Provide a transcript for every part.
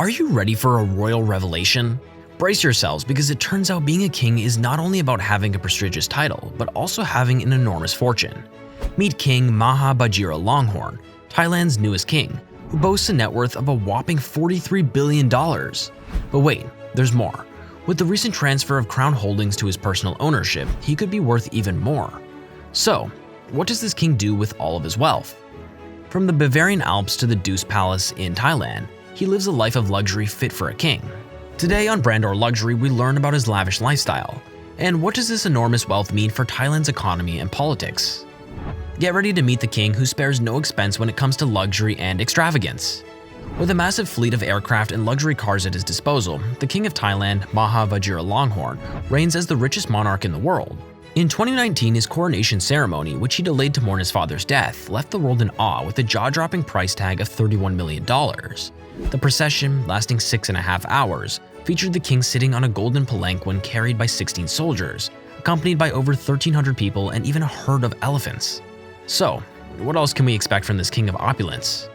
Are you ready for a royal revelation? Brace yourselves, because it turns out being a king is not only about having a prestigious title, but also having an enormous fortune. Meet King Maha Vajiralongkorn, Thailand's newest king, who boasts a net worth of a whopping $43 billion. But wait, there's more. With the recent transfer of crown holdings to his personal ownership, he could be worth even more. So, what does this king do with all of his wealth? From the Bavarian Alps to the Deuce Palace in Thailand, he lives a life of luxury fit for a king. Today on Brandor Luxury, we learn about his lavish lifestyle. And what does this enormous wealth mean for Thailand's economy and politics? Get ready to meet the king who spares no expense when it comes to luxury and extravagance. With a massive fleet of aircraft and luxury cars at his disposal, the King of Thailand, Maha Vajiralongkorn, reigns as the richest monarch in the world. In 2019, his coronation ceremony, which he delayed to mourn his father's death, left the world in awe with a jaw-dropping price tag of $31 million. The procession, lasting 6.5 hours, featured the king sitting on a golden palanquin carried by 16 soldiers, accompanied by over 1,300 people and even a herd of elephants. So, what else can we expect from this king of opulence?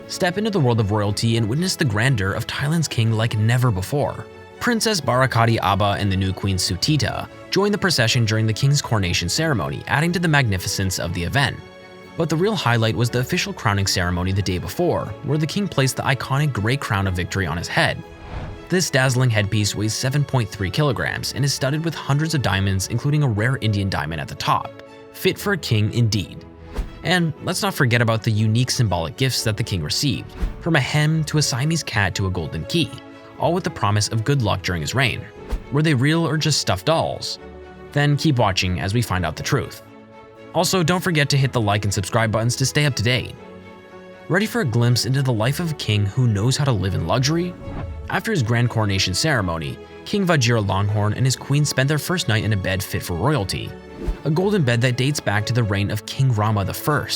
Step into the world of royalty and witness the grandeur of Thailand's king like never before. Princess Barakati Aba and the new Queen Sutita joined the procession during the king's coronation ceremony, adding to the magnificence of the event. But the real highlight was the official crowning ceremony the day before, where the king placed the iconic gray crown of victory on his head. This dazzling headpiece weighs 7.3 kilograms and is studded with hundreds of diamonds, including a rare Indian diamond at the top. Fit for a king indeed. And let's not forget about the unique symbolic gifts that the king received, from a hen to a Siamese cat to a golden key, all with the promise of good luck during his reign. Were they real or just stuffed dolls? Then keep watching as we find out the truth. Also, don't forget to hit the like and subscribe buttons to stay up to date. Ready for a glimpse into the life of a king who knows how to live in luxury? After his grand coronation ceremony, King Vajiralongkorn and his queen spent their first night in a bed fit for royalty, a golden bed that dates back to the reign of King Rama I.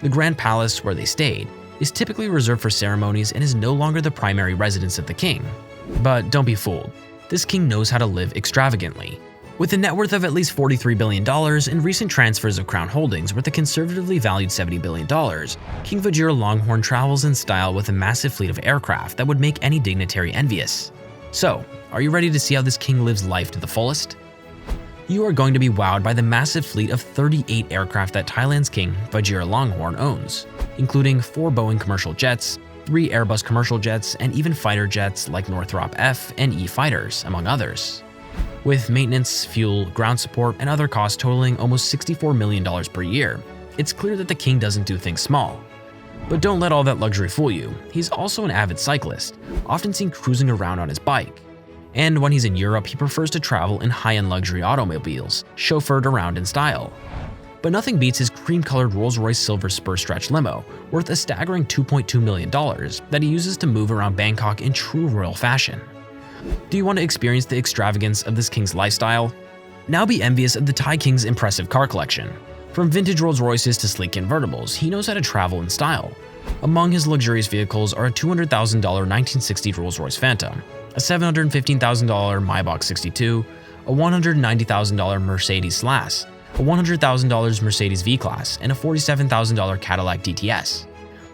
The grand palace where they stayed is typically reserved for ceremonies and is no longer the primary residence of the king. But don't be fooled, this king knows how to live extravagantly. With a net worth of at least $43 billion and recent transfers of crown holdings worth a conservatively valued $70 billion, King Vajiralongkorn travels in style with a massive fleet of aircraft that would make any dignitary envious. So, are you ready to see how this king lives life to the fullest? You are going to be wowed by the massive fleet of 38 aircraft that Thailand's king Vajiralongkorn owns, including 4 Boeing commercial jets, 3 Airbus commercial jets, and even fighter jets like Northrop F and E fighters, among others. With maintenance, fuel, ground support, and other costs totaling almost $64 million per year, it's clear that the king doesn't do things small. But don't let all that luxury fool you. He's also an avid cyclist, often seen cruising around on his bike. And when he's in Europe, he prefers to travel in high-end luxury automobiles, chauffeured around in style. But nothing beats his cream-colored Rolls-Royce Silver Spur Stretch limo, worth a staggering $2.2 million, that he uses to move around Bangkok in true royal fashion. Do you want to experience the extravagance of this king's lifestyle? Now be envious of the Thai king's impressive car collection. From vintage Rolls Royces to sleek convertibles, he knows how to travel in style. Among his luxurious vehicles are a $200,000 1960 Rolls Royce Phantom, a $715,000 Maybach 62, a $190,000 Mercedes Slash, a $100,000 Mercedes V-Class, and a $47,000 Cadillac DTS.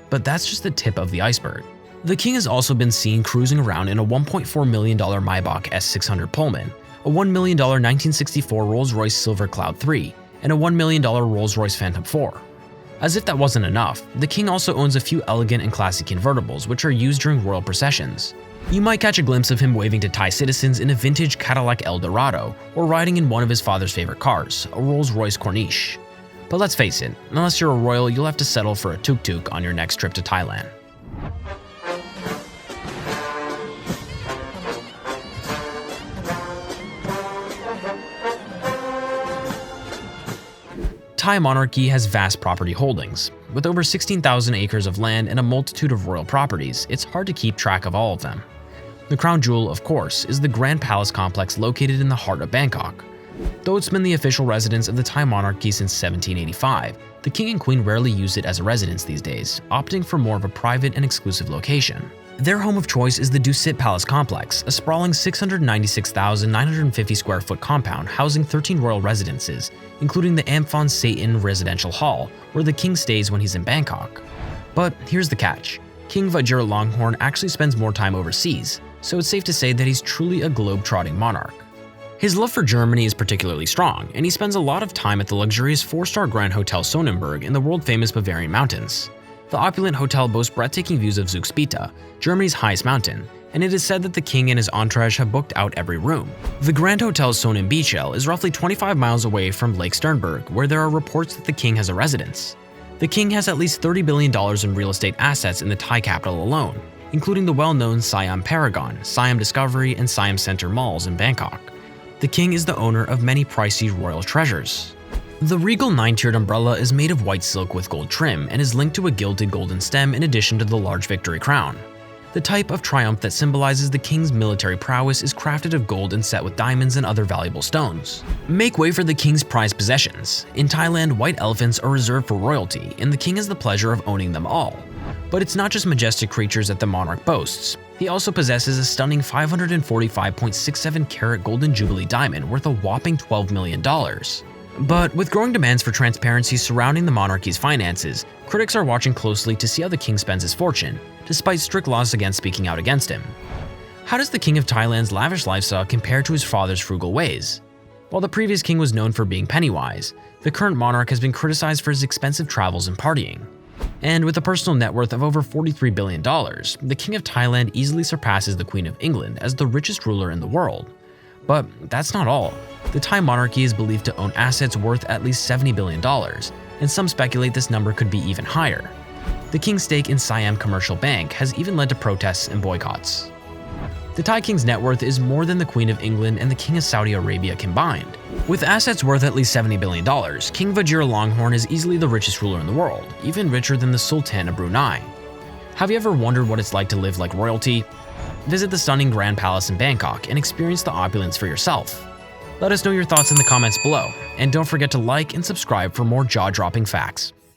But that's just the tip of the iceberg. The king has also been seen cruising around in a $1.4 million Maybach S600 Pullman, a $1 million 1964 Rolls-Royce Silver Cloud 3, and a $1 million Rolls-Royce Phantom 4. As if that wasn't enough, the king also owns a few elegant and classy convertibles which are used during royal processions. You might catch a glimpse of him waving to Thai citizens in a vintage Cadillac Eldorado or riding in one of his father's favorite cars, a Rolls-Royce Corniche. But let's face it, unless you're a royal, you'll have to settle for a tuk-tuk on your next trip to Thailand. Thai monarchy has vast property holdings. With over 16,000 acres of land and a multitude of royal properties, it's hard to keep track of all of them. The crown jewel, of course, is the Grand Palace complex located in the heart of Bangkok. Though it's been the official residence of the Thai monarchy since 1785, the king and queen rarely use it as a residence these days, opting for more of a private and exclusive location. Their home of choice is the Dusit Palace Complex, a sprawling 696,950 square foot compound housing 13 royal residences, including the Amphan Satan Residential Hall, where the king stays when he's in Bangkok. But here's the catch. King Vajiralongkorn actually spends more time overseas, so it's safe to say that he's truly a globe-trotting monarch. His love for Germany is particularly strong, and he spends a lot of time at the luxurious 4-star Grand Hotel Sonnenberg in the world-famous Bavarian mountains. The opulent hotel boasts breathtaking views of Zugspitze, Germany's highest mountain, and it is said that the king and his entourage have booked out every room. The Grand Hotel Sonnenbichel is roughly 25 miles away from Lake Sternberg, where there are reports that the king has a residence. The king has at least $30 billion in real estate assets in the Thai capital alone, including the well-known Siam Paragon, Siam Discovery, and Siam Center malls in Bangkok. The king is the owner of many pricey royal treasures. The regal 9-tiered umbrella is made of white silk with gold trim and is linked to a gilded golden stem in addition to the large victory crown. The type of triumph that symbolizes the king's military prowess is crafted of gold and set with diamonds and other valuable stones. Make way for the king's prized possessions. In Thailand, white elephants are reserved for royalty, and the king has the pleasure of owning them all. But it's not just majestic creatures that the monarch boasts. He also possesses a stunning 545.67 carat golden jubilee diamond worth a whopping $12 million. But with growing demands for transparency surrounding the monarchy's finances, critics are watching closely to see how the king spends his fortune, despite strict laws against speaking out against him. How does the King of Thailand's lavish lifestyle compare to his father's frugal ways? While the previous king was known for being pennywise, the current monarch has been criticized for his expensive travels and partying. And with a personal net worth of over $43 billion, the King of Thailand easily surpasses the Queen of England as the richest ruler in the world. But that's not all. The Thai monarchy is believed to own assets worth at least $70 billion, and some speculate this number could be even higher. The king's stake in Siam Commercial Bank has even led to protests and boycotts. The Thai king's net worth is more than the Queen of England and the King of Saudi Arabia combined. With assets worth at least $70 billion, King Vajiralongkorn is easily the richest ruler in the world, even richer than the Sultan of Brunei. Have you ever wondered what it's like to live like royalty? Visit the stunning Grand Palace in Bangkok and experience the opulence for yourself. Let us know your thoughts in the comments below, and don't forget to like and subscribe for more jaw-dropping facts.